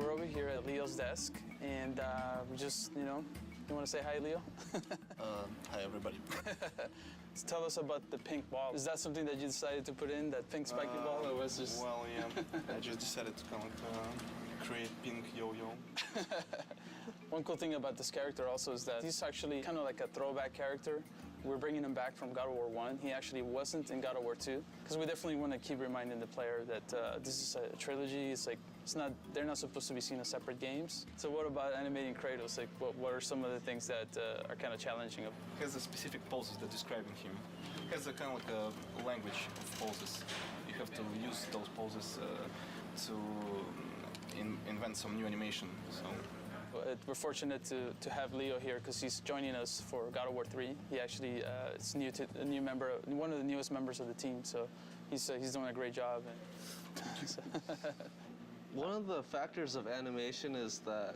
We're over here at Leo's desk, and we just, you want to say hi, Leo? Hi, everybody. So tell us about the pink ball. Is that something that you decided to put in, that pink spiky ball, or was just... Well, yeah, I just decided to kind of create pink yo-yo. One cool thing about this character also is that he's actually kind of like a throwback character. We're bringing him back from God of War 1. He actually wasn't in God of War 2, because we definitely want to keep reminding the player that this is a trilogy. It's like, they're not supposed to be seen as separate games. So what about animating Kratos? Like, what are some of the things that are kind of challenging? He has a specific poses that describing him. He has a kind of like a language of poses. You have to use those poses to invent some new animation. So. We're fortunate to have Leo here because he's joining us for God of War 3. He actually is one of the newest members of the team, so he's doing a great job. One of the factors of animation is that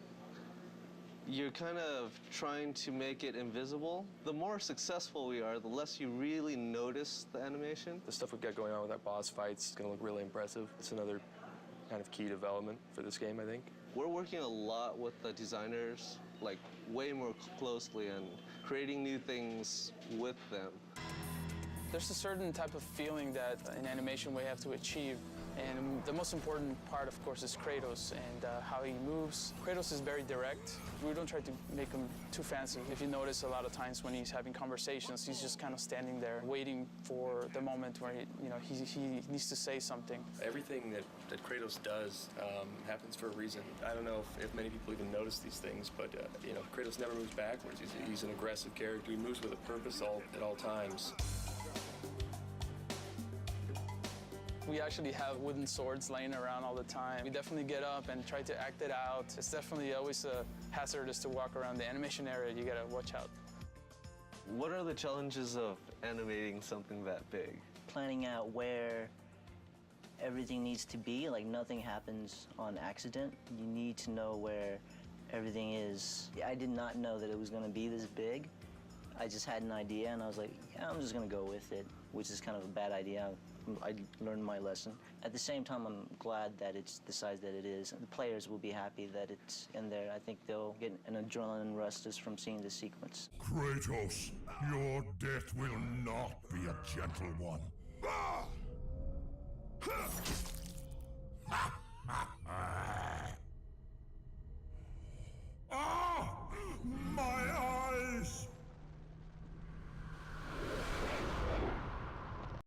you're kind of trying to make it invisible. The more successful we are, the less you really notice the animation. The stuff we've got going on with our boss fights is going to look really impressive. It's another kind of key development for this game, I think. We're working a lot with the designers, like way more closely, and creating new things with them. There's a certain type of feeling that in animation we have to achieve. And the most important part, of course, is Kratos and how he moves. Kratos is very direct. We don't try to make him too fancy. If you notice, a lot of times when he's having conversations, he's just kind of standing there waiting for the moment where he needs to say something. Everything that Kratos does happens for a reason. I don't know if many people even notice these things, but Kratos never moves backwards. He's an aggressive character. He moves with a purpose at all times. We actually have wooden swords laying around all the time. We definitely get up and try to act it out. It's definitely always hazardous to walk around the animation area. You gotta watch out. What are the challenges of animating something that big? Planning out where everything needs to be, like nothing happens on accident. You need to know where everything is. I did not know that it was gonna be this big. I just had an idea and I was like, yeah, I'm just gonna go with it, which is kind of a bad idea. I learned my lesson. At the same time, I'm glad that it's the size that it is. The players will be happy that it's in there. I think they'll get an adrenaline rush just from seeing the sequence. Kratos, your death will not be a gentle one.